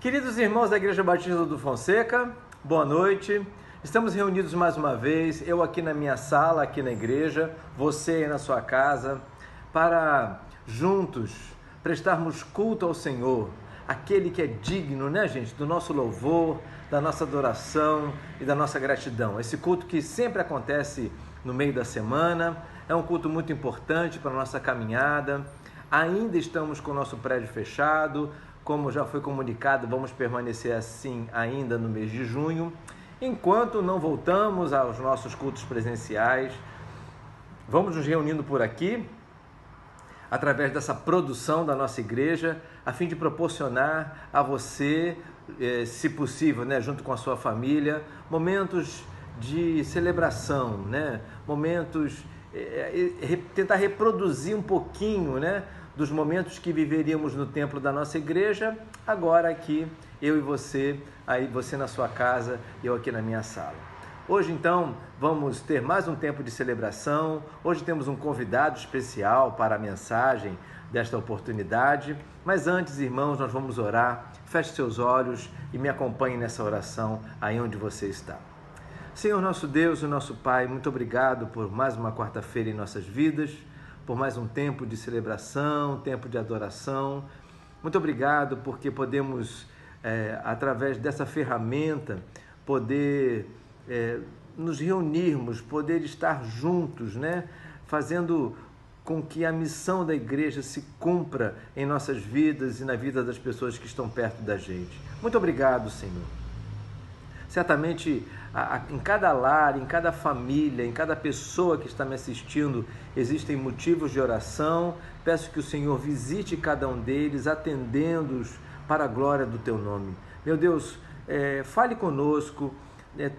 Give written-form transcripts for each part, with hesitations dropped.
Queridos irmãos da Igreja Batista do Fonseca, boa noite. Estamos reunidos mais uma vez, eu aqui na minha sala, aqui na igreja, você aí na sua casa, para juntos prestarmos culto ao Senhor, aquele que é digno, né, gente, do nosso louvor, da nossa adoração e da nossa gratidão. Esse culto que sempre acontece no meio da semana, é um culto muito importante para a nossa caminhada. Ainda estamos com o nosso prédio fechado, como já foi comunicado, vamos permanecer assim ainda no mês de junho. Enquanto não voltamos aos nossos cultos presenciais, vamos nos reunindo por aqui, através dessa produção da nossa igreja, a fim de proporcionar a você, se possível, né, junto com a sua família, momentos de celebração, né, momentos, tentar reproduzir um pouquinho, né, dos momentos que viveríamos no templo da nossa igreja, agora aqui, eu e você, aí você na sua casa, eu aqui na minha sala. Hoje, então, vamos ter mais um tempo de celebração. Hoje temos um convidado especial para a mensagem desta oportunidade. Mas antes, irmãos, nós vamos orar. Feche seus olhos e me acompanhe nessa oração aí onde você está. Senhor nosso Deus e nosso Pai, muito obrigado por mais uma quarta-feira em nossas vidas, por mais um tempo de celebração, tempo de adoração. Muito obrigado porque podemos, através dessa ferramenta, poder nos reunirmos, poder estar juntos, né? Fazendo com que a missão da igreja se cumpra em nossas vidas e na vida das pessoas que estão perto da gente. Muito obrigado, Senhor. Certamente, em cada lar, em cada família, em cada pessoa que está me assistindo, existem motivos de oração. Peço que o Senhor visite cada um deles, atendendo-os para a glória do Teu nome. Meu Deus, fale conosco,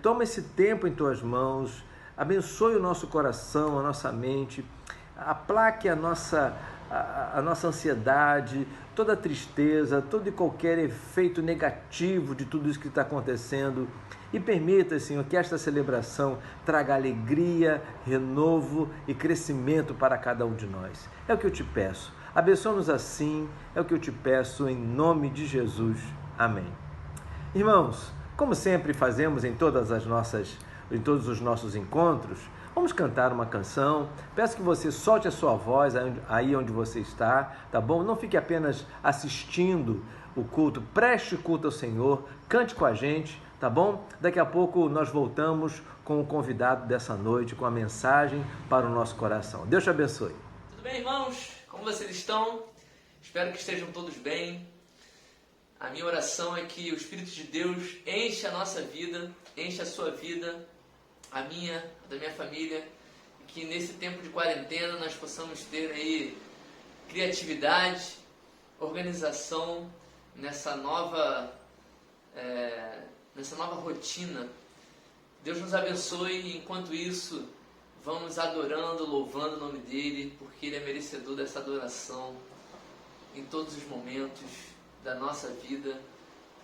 toma esse tempo em Tuas mãos, abençoe o nosso coração, a nossa mente, aplaque a nossa ansiedade, toda a tristeza, todo e qualquer efeito negativo de tudo isso que está acontecendo, e permita, Senhor, que esta celebração traga alegria, renovo e crescimento para cada um de nós. É o que eu te peço. Abençoa-nos assim, é o que eu te peço em nome de Jesus. Amém. Irmãos, como sempre fazemos em todos os nossos encontros, vamos cantar uma canção. Peço que você solte a sua voz aí onde você está, tá bom? Não fique apenas assistindo o culto, preste culto ao Senhor, cante com a gente, tá bom? Daqui a pouco nós voltamos com o convidado dessa noite, com a mensagem para o nosso coração. Deus te abençoe. Tudo bem, irmãos? Como vocês estão? Espero que estejam todos bem. A minha oração é que o Espírito de Deus enche a nossa vida, enche a sua vida, a minha, da minha família, e que nesse tempo de quarentena nós possamos ter aí criatividade, organização nessa nova rotina. Deus nos abençoe e enquanto isso vamos adorando, louvando o nome dEle, porque Ele é merecedor dessa adoração em todos os momentos da nossa vida,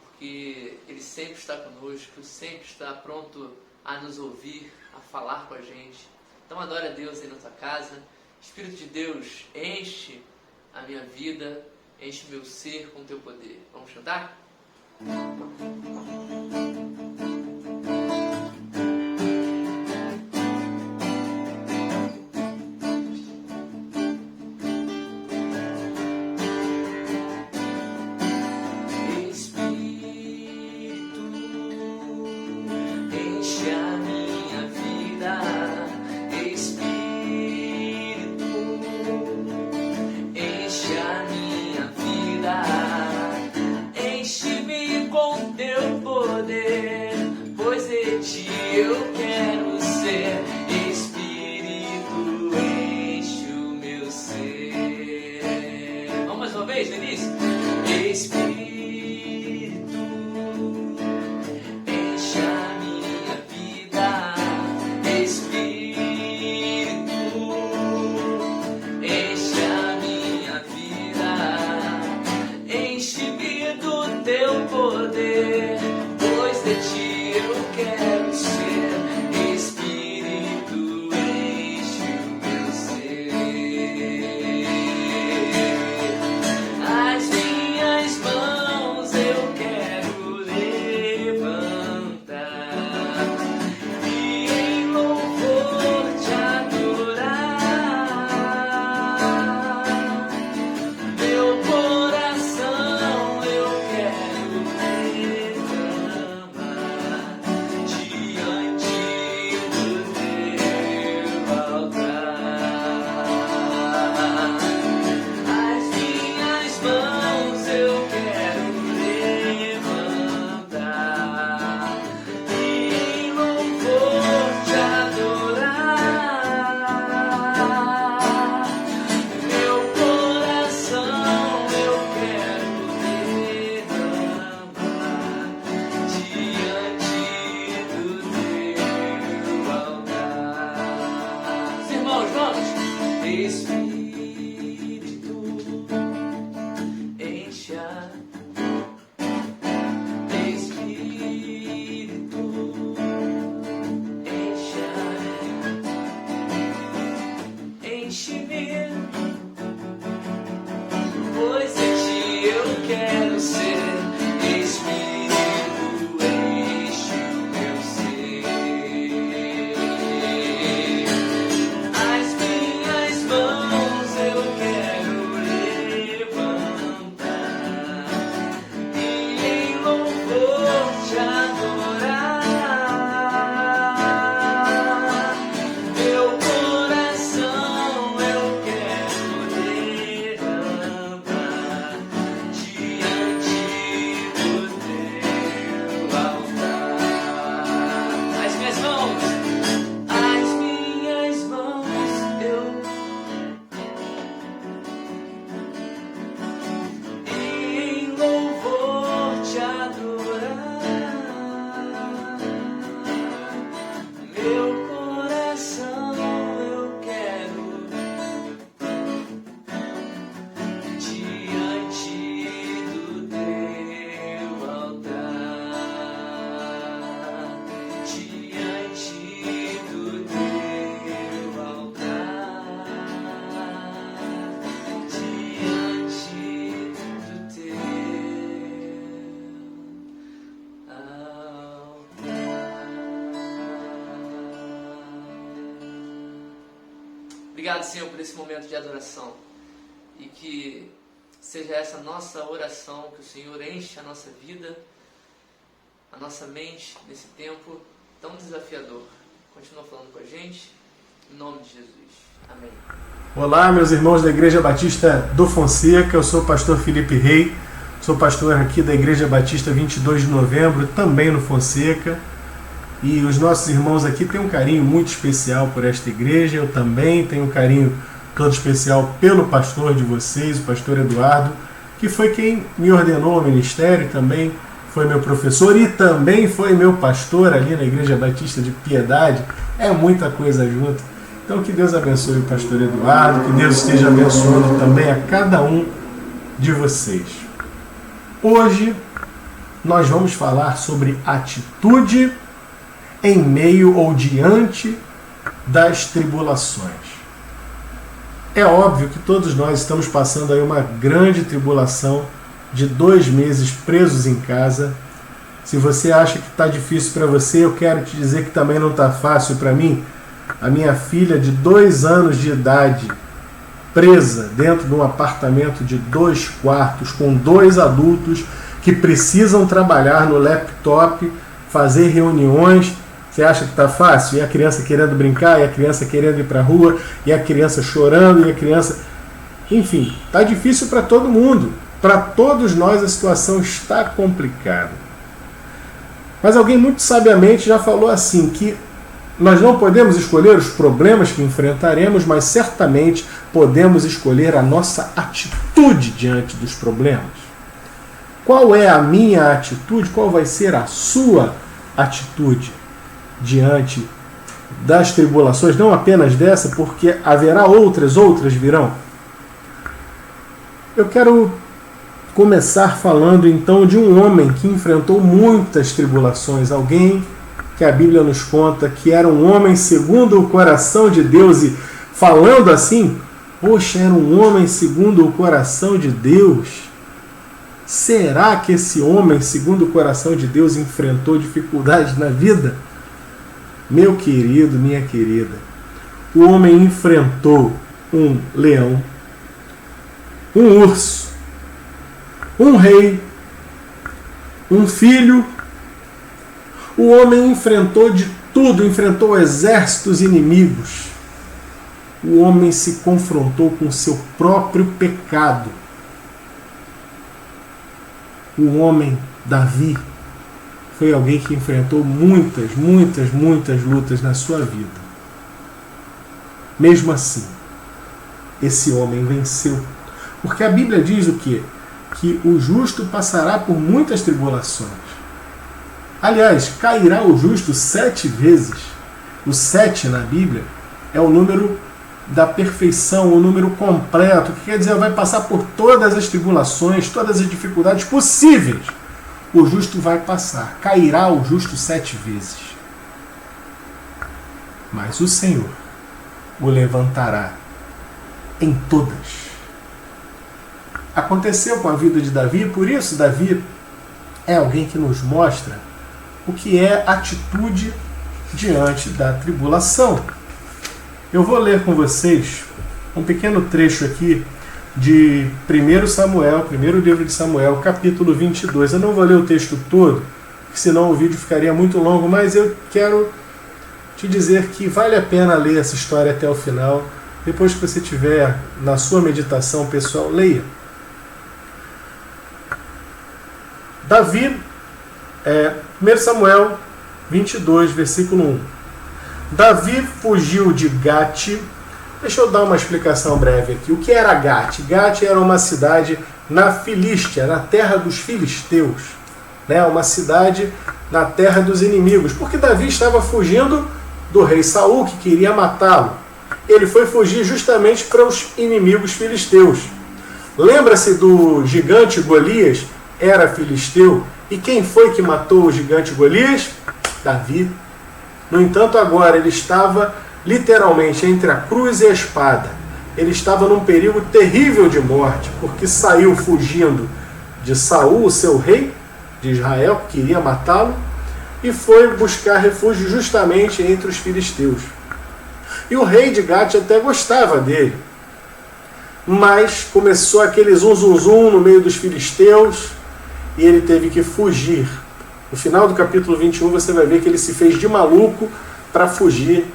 porque Ele sempre está conosco, sempre está pronto a nos ouvir, a falar com a gente. Então adore a Deus aí na tua casa. Espírito de Deus, enche a minha vida, enche meu ser com teu poder. Vamos cantar? As minhas mãos Obrigado, Senhor, por esse momento de adoração. E que seja essa nossa oração, que o Senhor enche a nossa vida, a nossa mente nesse tempo tão desafiador. Continua falando com a gente, em nome de Jesus. Amém. Olá, meus irmãos da Igreja Batista do Fonseca, eu sou o pastor Felipe Rey, sou pastor aqui da Igreja Batista 22 de Novembro, também no Fonseca, e os nossos irmãos aqui têm um carinho muito especial por esta igreja, eu também tenho um carinho todo especial pelo pastor de vocês, o pastor Eduardo, que foi quem me ordenou ao ministério, também foi meu professor e também foi meu pastor ali na Igreja Batista de Piedade, é muita coisa junto. Então que Deus abençoe o pastor Eduardo, que Deus esteja abençoando também a cada um de vocês. Hoje nós vamos falar sobre atitude em meio ou diante das tribulações. É óbvio que todos nós estamos passando aí uma grande tribulação de 2 meses presos em casa. Se você acha que está difícil para você, eu quero te dizer que também não está fácil para mim. A minha filha de 2 anos de idade, presa dentro de um apartamento de 2 quartos, com 2 adultos que precisam trabalhar no laptop, fazer reuniões. Você acha que está fácil? E a criança querendo brincar, e a criança querendo ir para a rua, e a criança chorando, e a criança... Enfim, está difícil para todo mundo. Para todos nós a situação está complicada. Mas alguém muito sabiamente já falou assim, que nós não podemos escolher os problemas que enfrentaremos, mas certamente podemos escolher a nossa atitude diante dos problemas. Qual é a minha atitude? Qual vai ser a sua atitude diante das tribulações? Não apenas dessa, porque haverá outras virão. Eu quero começar falando então de um homem que enfrentou muitas tribulações, alguém que a Bíblia nos conta que era um homem segundo o coração de Deus, e falando assim, poxa, era um homem segundo o coração de Deus. Será que esse homem segundo o coração de Deus enfrentou dificuldades na vida? Meu querido, minha querida, o homem enfrentou um leão, um urso, um rei, um filho. O homem enfrentou de tudo, enfrentou exércitos inimigos. O homem se confrontou com seu próprio pecado. O homem, Davi, foi alguém que enfrentou muitas lutas na sua vida. Mesmo assim, esse homem venceu. Porque a Bíblia diz o quê? Que o justo passará por muitas tribulações. Aliás, cairá o justo 7 vezes. O 7 na Bíblia é o número da perfeição, o número completo, que quer dizer, vai passar por todas as tribulações, todas as dificuldades possíveis. O justo vai passar. Cairá o justo 7 vezes. Mas o Senhor o levantará em todas. Aconteceu com a vida de Davi, por isso Davi é alguém que nos mostra o que é atitude diante da tribulação. Eu vou ler com vocês um pequeno trecho aqui de 1 Samuel, primeiro livro de Samuel, capítulo 22. Eu não vou ler o texto todo, porque senão o vídeo ficaria muito longo, mas eu quero te dizer que vale a pena ler essa história até o final. Depois que você tiver na sua meditação pessoal, leia. Davi, 1 Samuel 22, versículo 1. Davi fugiu de Gate. Deixa eu dar uma explicação breve aqui. O que era Gate? Gate era uma cidade na Filístia, na terra dos filisteus. Uma cidade na terra dos inimigos. Porque Davi estava fugindo do rei Saul, que queria matá-lo. Ele foi fugir justamente para os inimigos filisteus. Lembra-se do gigante Golias? Era filisteu. E quem foi que matou o gigante Golias? Davi. No entanto, agora ele estava literalmente entre a cruz e a espada. Ele estava num perigo terrível de morte, porque saiu fugindo de Saul, o seu rei de Israel, que queria matá-lo, e foi buscar refúgio justamente entre os filisteus. E o rei de Gate até gostava dele. Mas começou aquele zum no meio dos filisteus e ele teve que fugir. No final do capítulo 21 você vai ver que ele se fez de maluco para fugir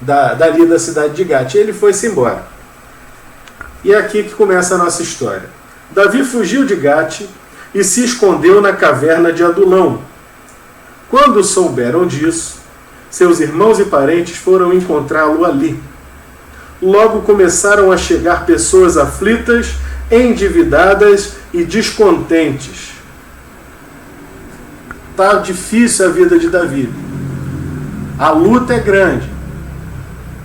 dali da cidade de Gate. E ele foi-se embora. E é aqui que começa a nossa história. Davi fugiu de Gate e se escondeu na caverna de Adulão. Quando souberam disso, seus irmãos e parentes foram encontrá-lo ali. Logo começaram a chegar pessoas aflitas, endividadas e descontentes. Está difícil a vida de Davi. A luta é grande.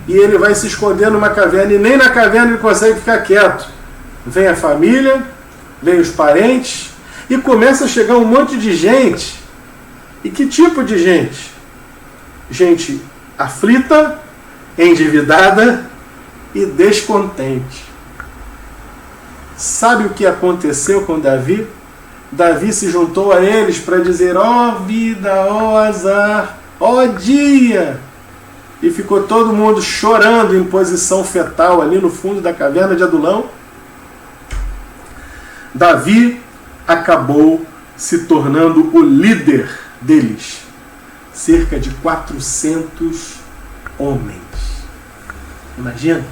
E ele vai se esconder numa caverna, e nem na caverna ele consegue ficar quieto. Vem a família, vem os parentes, e começa a chegar um monte de gente. E que tipo de gente? Gente aflita, endividada e descontente. Sabe o que aconteceu com Davi? Davi se juntou a eles para dizer: ó vida, ó azar, ó dia! E ficou todo mundo chorando em posição fetal ali no fundo da caverna de Adulão. Davi acabou se tornando o líder deles. Cerca de 400 homens. Imagina.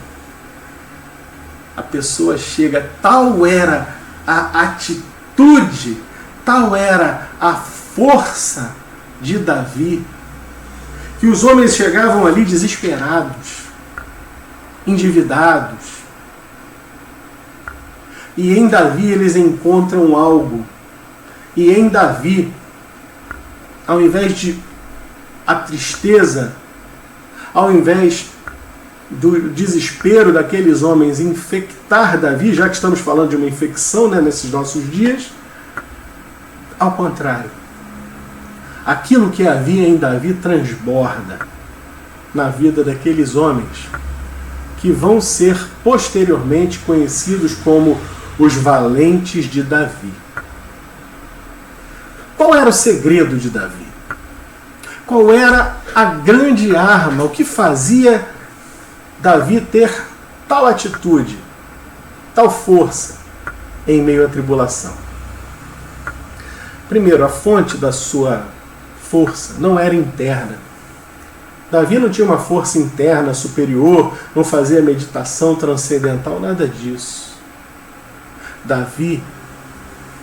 A pessoa chega, tal era a atitude, tal era a força de Davi, que os homens chegavam ali desesperados, endividados. E em Davi eles encontram algo. E em Davi, ao invés de a tristeza, ao invés do desespero daqueles homens infectar Davi, já que estamos falando de uma infecção, né, nesses nossos dias, ao contrário, aquilo que havia em Davi transborda na vida daqueles homens que vão ser posteriormente conhecidos como os valentes de Davi. Qual era o segredo de Davi? Qual era a grande arma? O que fazia Davi ter tal atitude, tal força em meio à tribulação? Primeiro, a fonte da sua força não era interna. Davi não tinha uma força interna superior, não fazia meditação transcendental, nada disso. Davi,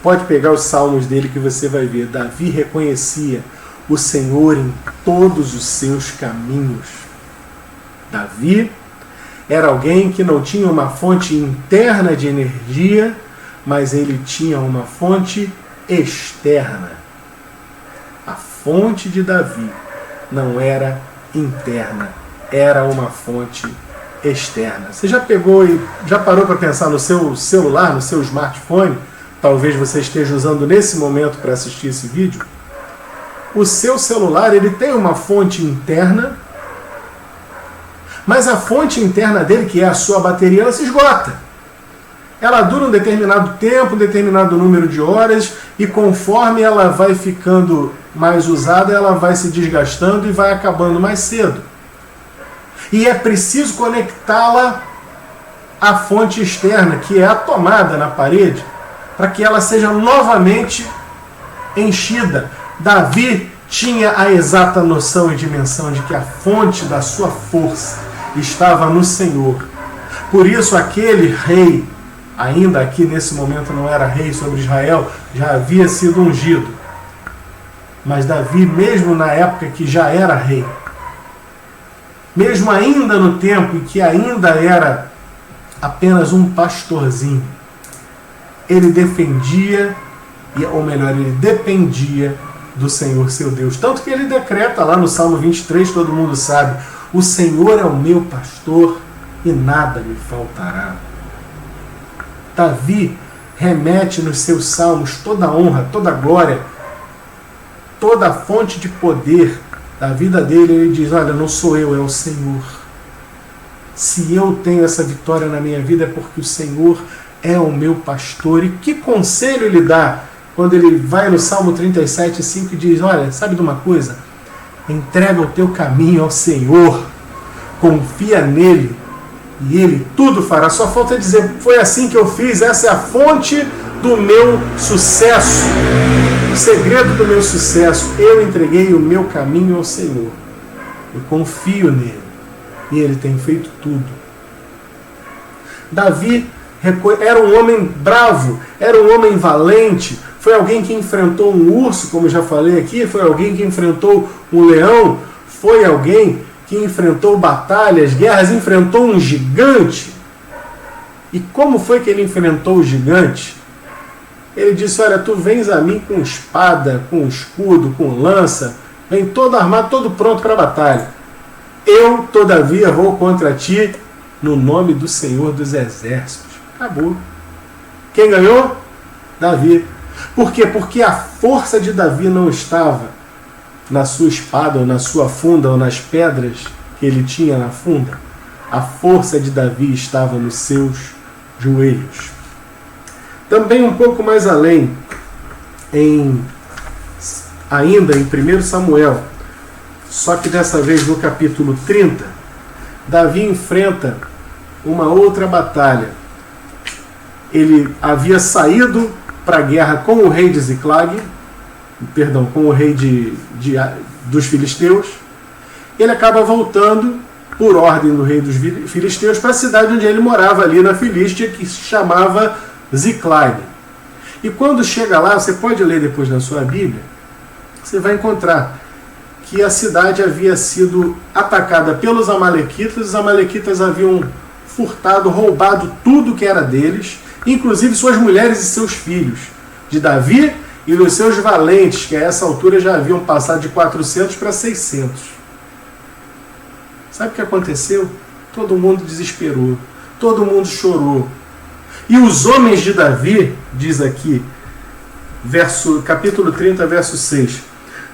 pode pegar os salmos dele que você vai ver, Davi reconhecia o Senhor em todos os seus caminhos. Davi era alguém que não tinha uma fonte interna de energia, mas ele tinha uma fonte externa. A fonte de Davi não era interna, era uma fonte externa. Você já pegou e já parou para pensar no seu celular, no seu smartphone? Talvez você esteja usando nesse momento para assistir esse vídeo. O seu celular, ele tem uma fonte interna, mas a fonte interna dele, que é a sua bateria, ela se esgota. Ela dura um determinado tempo, um determinado número de horas, e conforme ela vai ficando mais usada, ela vai se desgastando e vai acabando mais cedo. E é preciso conectá-la à fonte externa, que é a tomada na parede, para que ela seja novamente enchida. Davi tinha a exata noção e dimensão de que a fonte da sua força estava no Senhor. Por isso aquele rei, ainda aqui nesse momento não era rei sobre Israel, já havia sido ungido. Mas Davi, mesmo na época que já era rei, mesmo ainda no tempo em que ainda era apenas um pastorzinho, ele defendia, ou melhor, ele dependia do Senhor seu Deus. Tanto que ele decreta lá no Salmo 23, todo mundo sabe: o Senhor é o meu pastor e nada me faltará. Davi remete nos seus salmos toda a honra, toda a glória, toda a fonte de poder da vida dele. Ele diz: olha, não sou eu, é o Senhor. Se eu tenho essa vitória na minha vida é porque o Senhor é o meu pastor. E que conselho ele dá quando ele vai no Salmo 37:5 e diz: olha, sabe de uma coisa? Entrega o teu caminho ao Senhor, confia nele e ele tudo fará. Só falta dizer, foi assim que eu fiz, essa é a fonte do meu sucesso, o segredo do meu sucesso. Eu entreguei o meu caminho ao Senhor, eu confio nele e ele tem feito tudo. Davi era um homem bravo, era um homem valente, foi alguém que enfrentou um urso, como já falei aqui, foi alguém que enfrentou um leão, foi alguém que enfrentou batalhas, guerras, enfrentou um gigante. E como foi que ele enfrentou o gigante? Ele disse, olha, tu vens a mim com espada, com escudo, com lança, vem todo armado, todo pronto para a batalha. Eu, todavia, vou contra ti no nome do Senhor dos Exércitos. Acabou. Quem ganhou? Davi. Por quê? Porque a força de Davi não estava na sua espada, ou na sua funda, ou nas pedras que ele tinha na funda. A força de Davi estava nos seus joelhos. Também um pouco mais além, ainda em 1 Samuel, só que dessa vez no capítulo 30, Davi enfrenta uma outra batalha. Ele havia saído para a guerra com o rei de Ziclag, com o rei dos filisteus. Ele acaba voltando, por ordem do rei dos filisteus, para a cidade onde ele morava, ali na Filístia, que se chamava Ziclag. E quando chega lá, você pode ler depois na sua Bíblia, você vai encontrar que a cidade havia sido atacada pelos amalequitas. Os amalequitas haviam furtado, roubado tudo que era deles, inclusive suas mulheres e seus filhos, de Davi e dos seus valentes, que a essa altura já haviam passado de 400 para 600. Sabe o que aconteceu? Todo mundo desesperou, todo mundo chorou. E os homens de Davi, diz aqui, capítulo 30, verso 6,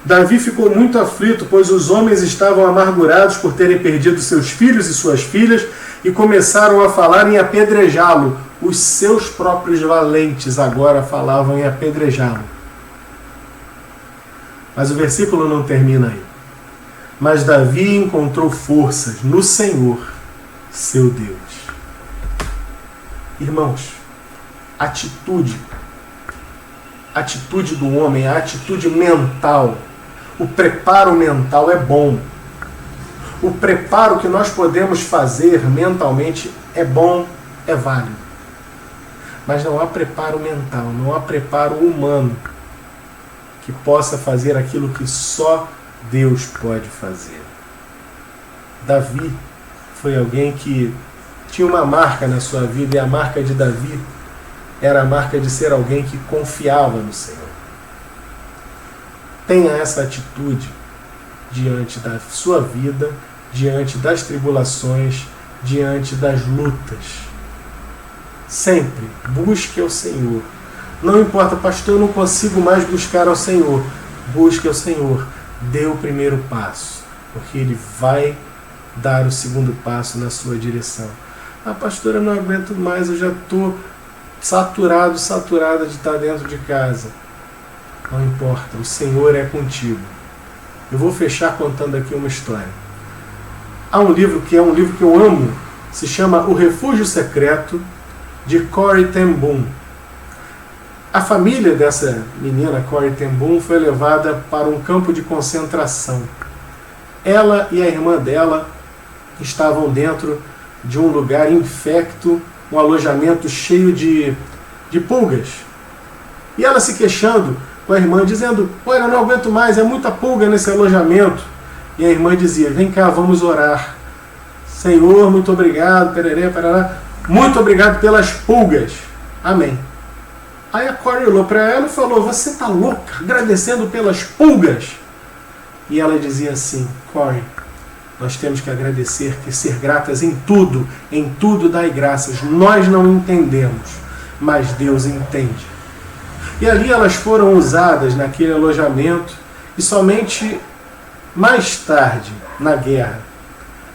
Davi ficou muito aflito, pois os homens estavam amargurados por terem perdido seus filhos e suas filhas e começaram a falar em apedrejá-lo. Os seus próprios valentes agora falavam em apedrejá-lo. Mas o versículo não termina aí. Mas Davi encontrou forças no Senhor, seu Deus. Irmãos, atitude do homem, a atitude mental, o preparo mental é bom. O preparo que nós podemos fazer mentalmente é bom, é válido. Mas não há preparo mental, não há preparo humano que possa fazer aquilo que só Deus pode fazer. Davi foi alguém que tinha uma marca na sua vida, e a marca de Davi era a marca de ser alguém que confiava no Senhor. Tenha essa atitude diante da sua vida, diante das tribulações, diante das lutas. Sempre busque ao Senhor. Não importa, pastor, eu não consigo mais buscar ao Senhor. Busque ao Senhor. Dê o primeiro passo, porque Ele vai dar o segundo passo na sua direção. Ah, pastor, eu não aguento mais, eu já estou saturada de estar dentro de casa. Não importa, o Senhor é contigo. Eu vou fechar contando aqui uma história. Há um livro que eu amo, se chama O Refúgio Secreto, de Corrie ten Boom. A família dessa menina, Corrie ten Boom, foi levada para um campo de concentração. Ela e a irmã dela estavam dentro de um lugar infecto, um alojamento cheio de pulgas. E ela se queixando com a irmã, dizendo, olha, eu não aguento mais, é muita pulga nesse alojamento. E a irmã dizia, vem cá, vamos orar. Senhor, muito obrigado, pererê, parará, muito obrigado pelas pulgas. Amém. Aí a Corrie olhou para ela e falou, você está louca, agradecendo pelas pulgas? E ela dizia assim, Corrie, nós temos que agradecer, que ser gratas em tudo dai graças. Nós não entendemos, mas Deus entende. E ali elas foram usadas naquele alojamento, e somente mais tarde, na guerra,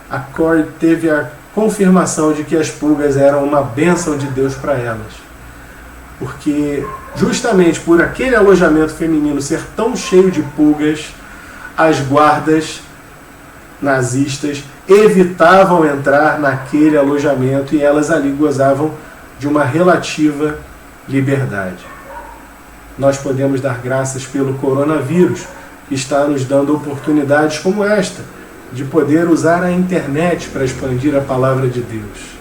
a Corrie teve a confirmação de que as pulgas eram uma bênção de Deus para elas. Porque justamente por aquele alojamento feminino ser tão cheio de pulgas, as guardas nazistas evitavam entrar naquele alojamento e elas ali gozavam de uma relativa liberdade. Nós podemos dar graças pelo coronavírus, que está nos dando oportunidades como esta, de poder usar a internet para expandir a palavra de Deus.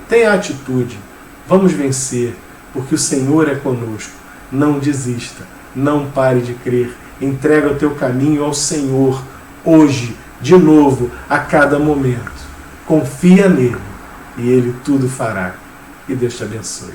Tenha atitude, vamos vencer, porque o Senhor é conosco. Não desista, não pare de crer, entrega o teu caminho ao Senhor, hoje, de novo, a cada momento. Confia nele e ele tudo fará. E Deus te abençoe.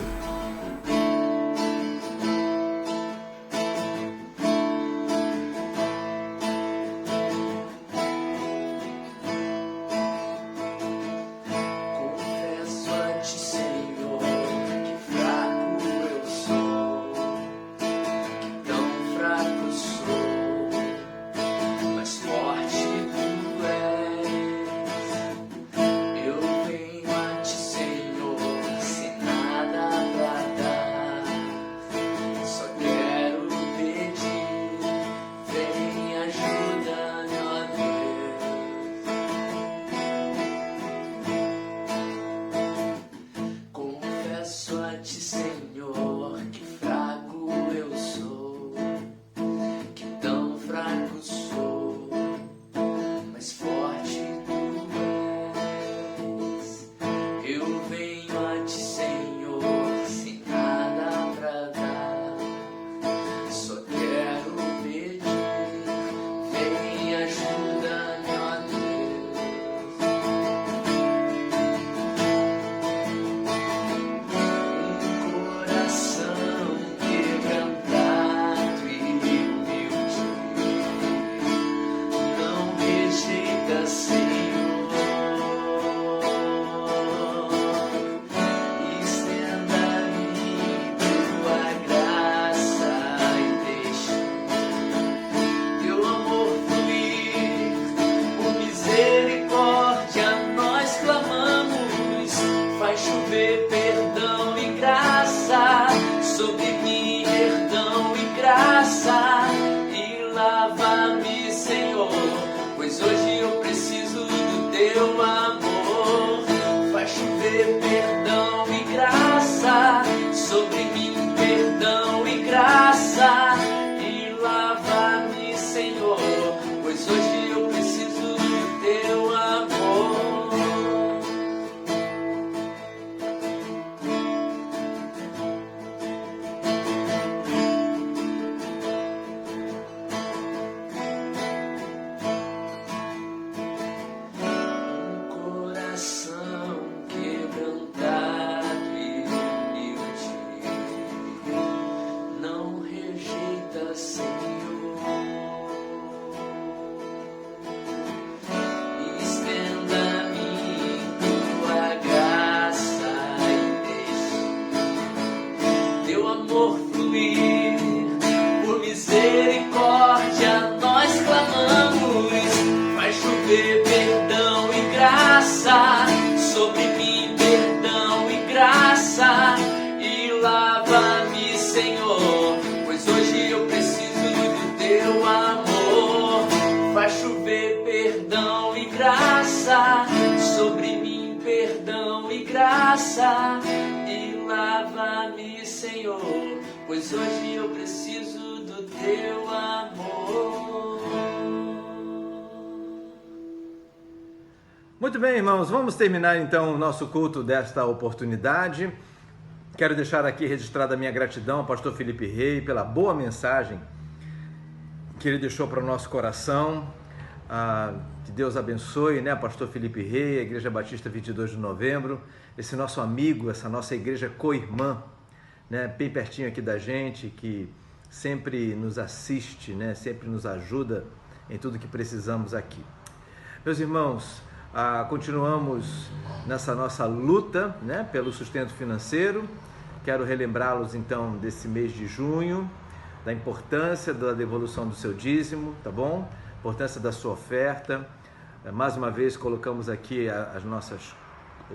E lava-me, Senhor, pois hoje eu preciso do teu amor. Muito bem, irmãos, vamos terminar então o nosso culto desta oportunidade. Quero deixar aqui registrada a minha gratidão ao pastor Felipe Rei pela boa mensagem que ele deixou para o nosso coração. Que Deus abençoe, né, pastor Felipe Rei, a Igreja Batista 22 de Novembro, esse nosso amigo, essa nossa igreja co-irmã, né, bem pertinho aqui da gente, que sempre nos assiste, né, sempre nos ajuda em tudo que precisamos aqui. Meus irmãos, continuamos nessa nossa luta, né, pelo sustento financeiro. Quero relembrá-los então desse mês de junho, da importância da devolução do seu dízimo, tá bom? Importância da sua oferta. Mais uma vez colocamos aqui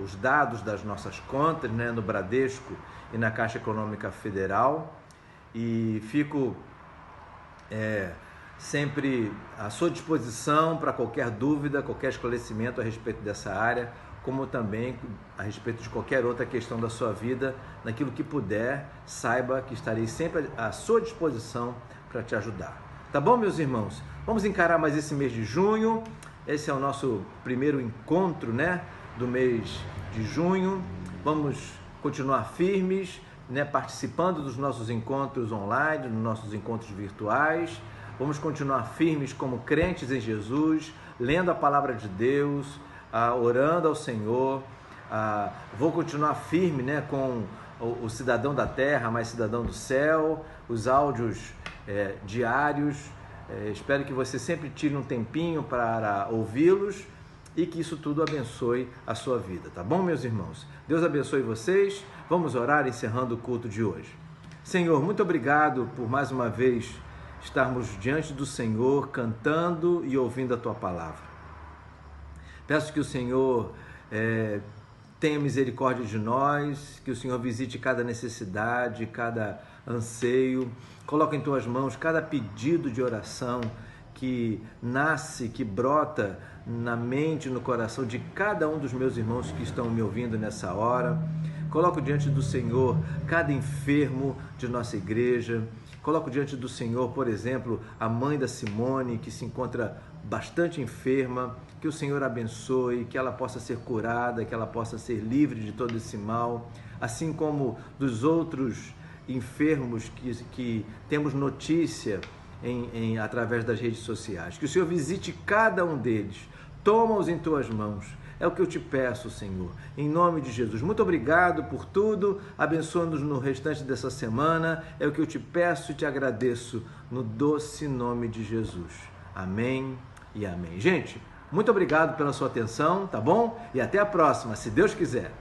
os dados das nossas contas, né, no Bradesco e na Caixa Econômica Federal, e fico sempre à sua disposição para qualquer dúvida, qualquer esclarecimento a respeito dessa área, como também a respeito de qualquer outra questão da sua vida. Naquilo que puder, saiba que estarei sempre à sua disposição para te ajudar. Tá bom, meus irmãos? Vamos encarar mais esse mês de junho. Esse é o nosso primeiro encontro, né, do mês de junho. Vamos continuar firmes, né, participando dos nossos encontros online, dos nossos encontros virtuais. Vamos continuar firmes como crentes em Jesus, lendo a palavra de Deus, orando ao Senhor. Vou continuar firme, né, com o cidadão da terra, mas cidadão do céu, os áudios diários. Espero que você sempre tire um tempinho para ouvi-los e que isso tudo abençoe a sua vida, tá bom, meus irmãos? Deus abençoe vocês. Vamos orar encerrando o culto de hoje. Senhor, muito obrigado por mais uma vez estarmos diante do Senhor, cantando e ouvindo a Tua palavra. Peço que o Senhor tenha misericórdia de nós, que o Senhor visite cada necessidade, cada anseio. Coloca em Tuas mãos cada pedido de oração que nasce, que brota na mente, no coração de cada um dos meus irmãos que estão me ouvindo nessa hora. Coloco diante do Senhor cada enfermo de nossa igreja. Coloco diante do Senhor, por exemplo, a mãe da Simone, que se encontra bastante enferma. Que o Senhor abençoe, que ela possa ser curada, que ela possa ser livre de todo esse mal, assim como dos outros enfermos que temos notícia através das redes sociais. Que o Senhor visite cada um deles, toma-os em Tuas mãos. É o que eu te peço, Senhor, em nome de Jesus. Muito obrigado por tudo, abençoa-nos no restante dessa semana. É o que eu te peço e te agradeço no doce nome de Jesus. Amém e amém. Gente, muito obrigado pela sua atenção, tá bom? E até a próxima, se Deus quiser.